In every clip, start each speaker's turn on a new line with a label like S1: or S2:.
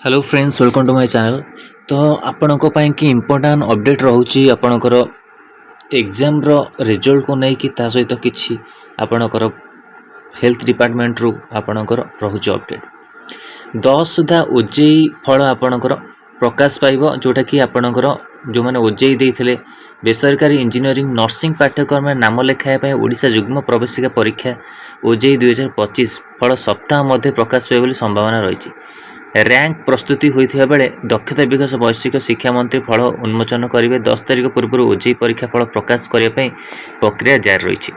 S1: Hello friends, welcome to my channel. तो आपणक कि इम्पोर्टाट अपडेट रोचे आपणकर एग्जाम रिजल्ट को लेकिन ता सहित किसी आपणकर हेल्थ डिपार्टमेंट रु आपणकर रोचे अपडेट 10 सुधा ओजेई फल आपणकर प्रकाश पाइब जोटा कि आपणकर जो मैंने ओजेई देते बेसरकारी इंजीनियरिंग नर्सिंग पाठ्यक्रम में नाम लेखाया ओडिशा युग्म प्रवेशिका परीक्षा ओजेई 2025 फल सप्ताह मध्य प्रकाश पाइब बोली संभावना रही। रैंक प्रस्तुति होता बेले दक्षता विकास वैश्विक शिक्षा मंत्री फल उन्मोचन करेंगे। 10 तारिख पूर्व ओजेई परीक्षा फल प्रकाश करने प्रक्रिया जारी रही।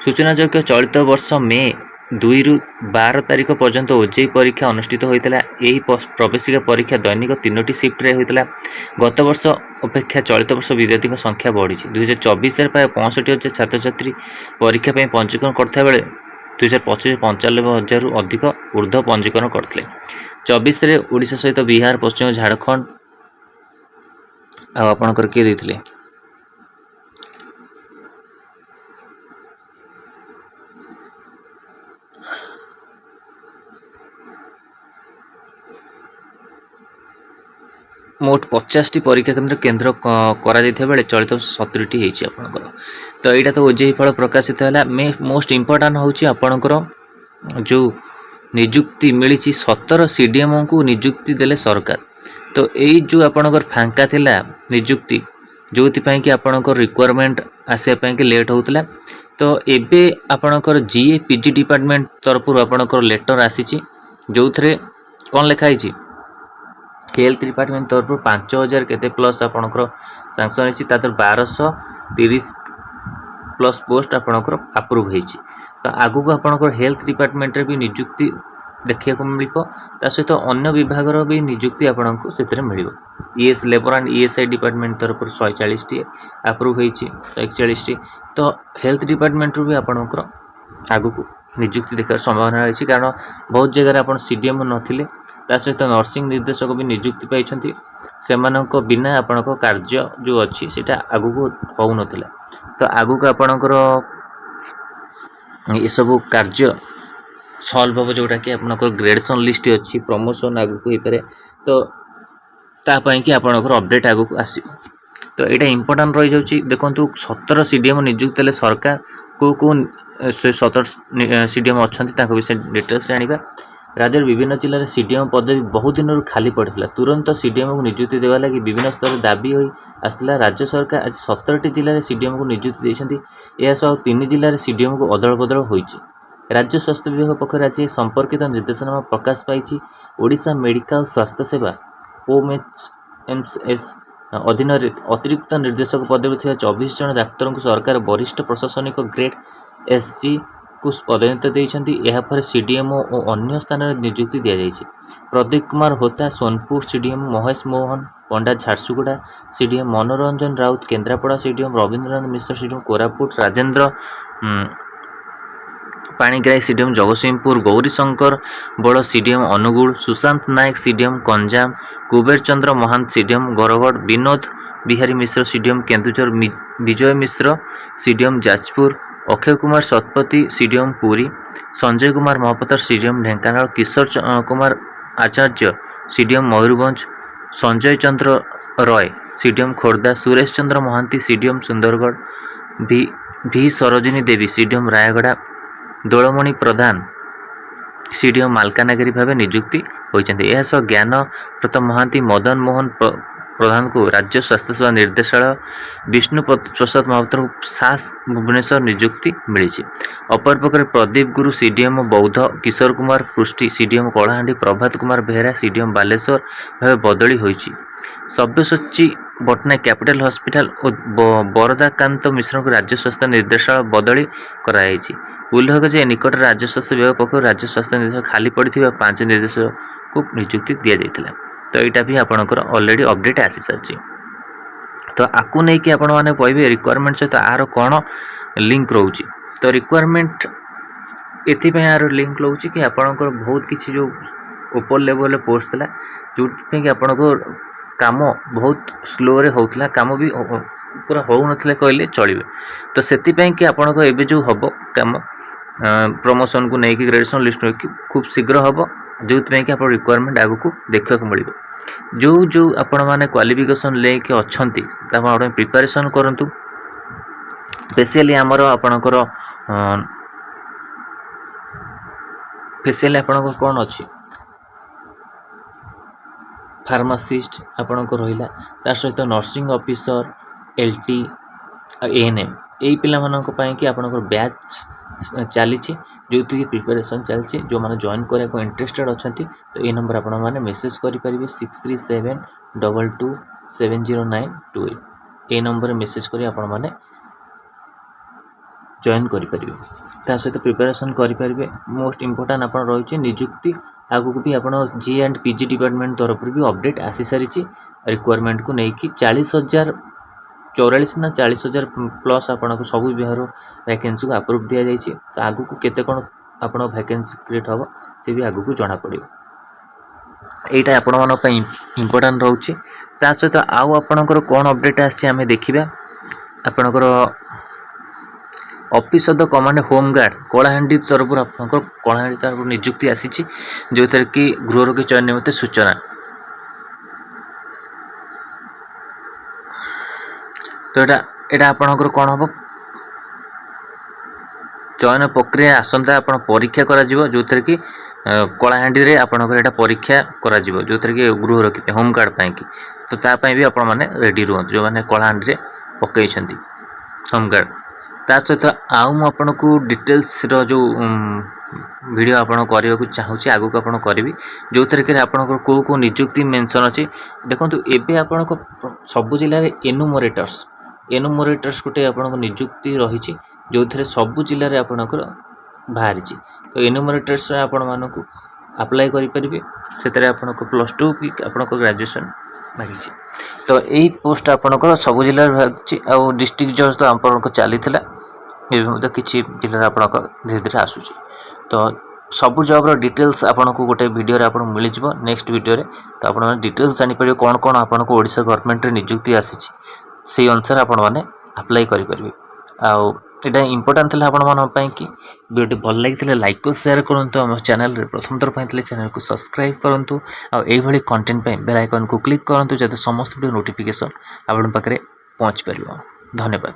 S1: सूचनाजोग्य चलित वर्ष मे 2 रु 12 तारिख पर्यंत ओजेई परीक्षा अनुष्ठित होता। यही प्रवेशिका परीक्षा दैनिक 3टी शिफ्ट होता। गत वर्ष अपेक्षा चलित वर्ष विद्यार्थी संख्या बढ़ी। 2024 प्राय 65,000 छात्र छात्री परीक्षा पंजीकरण करता बेले 2025 95,000 अधिक ऊर्ध्व पंजीकरण करते। 24 रे ओडिशा सहित बिहार पश्चिम झारखंड आपणकर किए देथिले मोट 50टी परीक्षा केन्द्र करा बेले चलित 70टी होती आपणकर। तो यहाँ तो ओजेई फल प्रकाशित है। मोस्ट इम्पोर्टाट हूँ आपणकर जो निजुक्ति मिली 17 सीडीएम को निजुक्ति देले सरकार। तो यही जो आपणकर फांका थिला निजुक्ति जो कि आपणकर रिक्वायरमेंट आसापी कि लेट होता। तो एबे आपणकर जीए पीजी डिपार्टमेंट तरफ आपणकर लेटर आसी जो थे कौन लिखाई हेल्थ डिपार्टमेंट तरफ 5,000 केते प्लस आपणकर सांक्शन होती। 1230 प्लस पोस्ट आपणकर अप्रूव होती। तो आगु को आपणकर हेल्थ डिपार्टमेंट रे भी निजुक्ति देखा मिल सहित अन्य विभाग भी निजुक्ति आपको से मिल। ES labour and ESI department तरफ 140टी अप्रूव होती 141टी। तो हेल्थ डिपार्टमेंट रू भी आपणकर आगु को निजुक्ति देखा संभावना रही। कारण बहुत जगह आप सीडीएम नथिले सहित नर्सिंग निर्देशक भी निजुक्ति पाई से बिना आपण कार्य जो अच्छी से आगु को हो नाला। तो आगु को आपणकर ये सब कार्य सल्व हम जोटा कि आपणकर ग्रेडेसन लिस्ट अच्छी प्रमोशन आगु को होपे। तो तापाई कि आपणकर अपडेट आगु को आस। तो यहाँ इम्पोर्टाट रही जाऊँगी देखो 17 सीडीएम निजुक्ति देले सरकार को 17 सीडीएम अच्छा विषय डिटेल्स जाना। राज्य विभिन्न जिले में सीडीएम पदवी बहुत दिन खाली पड़ा। तुरंत सीडीएम को निजुक्ति देवा लगी विभिन्न स्तर दाबी हो आसला। राज्य सरकार आज 17टी जिले में सीडीएम को निजुक्ति देते। यह 3 जिले में सीडीएम को अदल बदल होती। राज्य स्वास्थ्य विभाग पक्ष आज संपर्कित निर्देशनामा प्रकाश पाई। ओडिशा मेडिकल स्वास्थ्य सेवा ओएमएचएस अधीन अतिरिक्त निर्देशक पदवी 24 जन डाक्तर को सरकार वरिष्ठ प्रशासनिक ग्रेड एसजी को पदोन्नति देती। यापर सीडीएम और अन्य स्थान में निजुक्ति दि जाएगी। Pradeep Kumar Hota Sonepur CDM, Mahesh Mohan Panda Jharsuguda CDM, Manoranjan Rout Kendrapara CDM, Rabindranath Mishra CDM Koraput, Rajendra Panigrahi CDM Jagatsinghpur, Gourishankar Bada CDM Angul, Sushant Nayak CDM Ganjam, Kuber Chandra Mahant CDM Gargad, Binod Bihari Mishra CDM Keonjhar, Bijay Mishra CDM Jajpur, Akshay Kumar Satapathy CDM Puri, Sanjay Kumar Mahapatra CDM Dhenkanal, Kishore Kumar Acharya CDM Mayurbhanj, Sanjay Chandra Roy CDM Khordha, Suresh Chandra Mohanty CDM Sundargarh, भी सरोजिनी देवी सीडीएम रायगढ़, दोलमणि प्रधान सीडीएम मालकानगिरी भाव निजुक्ति होती। यह सह ज्ञानप्रत महांती मदन मोहन प्रधान को राज्य स्वास्थ्य सेवा निर्देशालय, विष्णु प्रसाद महापात्र को सास भुवनेश्वर निजुक्ति मिली। अपर पक्ष प्रदीप गुरु सीडीएम बौद्ध, किशोर कुमार पृष्टि सीडीएम कलाहांडी, प्रभात कुमार बेहेरा सीडीएम बालेश्वर भाव बदली होती। सब्यसाची पटनायक कैपिटल हॉस्पिटल और बरदाकांत मिश्र को राज्य स्वास्थ्य निर्देशालय बदली कराई। उल्लेख जे निकट राज्य स्वास्थ्य विभाग पक्ष राज्य स्वास्थ्य निर्देश खाली पड़ा 5 निर्देशक को निजुक्ति दि जाता। तो यहाँ भी आपणकर ऑलरेडी अपडेट आसी सारी। तो आपको नहीं कि आपण मैंने कहे रिक्वायरमेंट सहित आर कौन लिंक रोचे। तो रिक्वायरमेंट एपाई यार लिंक रोचे कि आपणकर बहुत किसी जो ऊपर लेवल पोस्ट था जो कि आपणकर काम बहुत स्लो रे होता काम भी पूरा हो ना कहले चलिए। तो से कि आपणक एवं जो हम कम प्रमोशन को लेकिन ग्रेजुएशन लिस्ट खूब शीघ्र हम जो कि आप रिक्वायरमेंट आगु को देखा मिल जो जो आपण मैंने क्वालिफिकेशन लेके अच्छा प्रिपरेशन करूँ स्पेशली आमर आपणकर स्पेशली आपणकर कौन अच्छी फार्मासिस्ट आपणकर रहा तार सहित नर्सिंग ऑफिसर एलटी एएनएम यही पाई कि आपणकर बैच चली जो कि प्रिपरेशन चलती जो मैंने जॉइन करने को इंटरेस्टेड अच्छा तो ये नंबर आपण मैंने मेसेज करेंगे 6372270928 ये नंबर मेसेज कर आपण मैंने जॉइन करेंगे सहित प्रिपरेशन करेंगे मोस्ट इम्पोर्टाट आप रही निजुक्ति आगू भी आप जी एंड पीजी डिपार्टमेंट तरफ भी अपडेट आसी सारी रिक्वायरमेंट को लेकिन 40,000 44 ना 40,000 प्लस आपन को सब विभाग वैकेंसी को अप्रूव दिया जाइए तो आगू को केते कोन आपन वैकेंसी क्रिएट हम से भी आगू को जाना पड़ो यहीटा आपण मन इम्पोर्टाट रोचे ता सहित आउ आपणकर कौन अपडेट आम देखा आपणकर office of the command home guard Kalahandi तरफ आपंकर कलाहांडी तरफ निजुक्ति आसी जो थे कि गृहरक्षी चयन निमित्त सूचना तो यहाँ आपणकर कौन हम चयन प्रक्रिया आसंता आप परीक्षा करा जो थे कि कलाहांडी रे आपणकर यहाँ परीक्षा करा जो थे कि गृहरक्षी होमगार्ड पाई तो तापाई भी आपण मैंने रेडी रुहतु जो मैंने कलाहांडी रे पकई होमगार्ड ता सहित आउ आपको डिटेल्स जो वीडियो आपन करने को चाहूँगी आगू को आपन करी जो थे कि आपंकर कौ कौ निजुक्ति मेंशन अच्छी देखो एवं आपण सबू जिले एनुमरेटर्स गोटे आपन निजुक्ति रही जो थे सबू जिले आपंकर बाहरी तो एनुमरेटर्स आपण मानक अप्लाई करेंगे से आपको +2 कि आप ग्रेजुएशन मांगी तो यही पोस्ट आपंकर सबू जिले भागी आउ डिस्ट्रिक्ट जज तो आप चली किसी जिले आप धीरे धीरे आसूँ तो सबू जॉब डिटेल्स आपन को गोटे वीडियो रे आपन मिल जिवो नेक्स्ट वीडियो रे तो आपन डिटेल्स जानि परिबे कोन कोन आपन को ओडिशा गवर्नमेंट रे नियुक्ति आसी से अनुसार आपण माने अप्लाई करि परिबे आउ एटा इंपोर्टेंट थिला आपण मन पई कि वीडियो भल लागिथिले लाइक को शेयर करंतु हम चैनल रे प्रथम थर पाइथिले चैनल को सब्सक्राइब करंतु आ एई भली कंटेंट पई बेल आइकन को क्लिक करंतु जते समस्त वीडियो नोटिफिकेशन आपण पाखरे पहुंच परिबो धन्यवाद।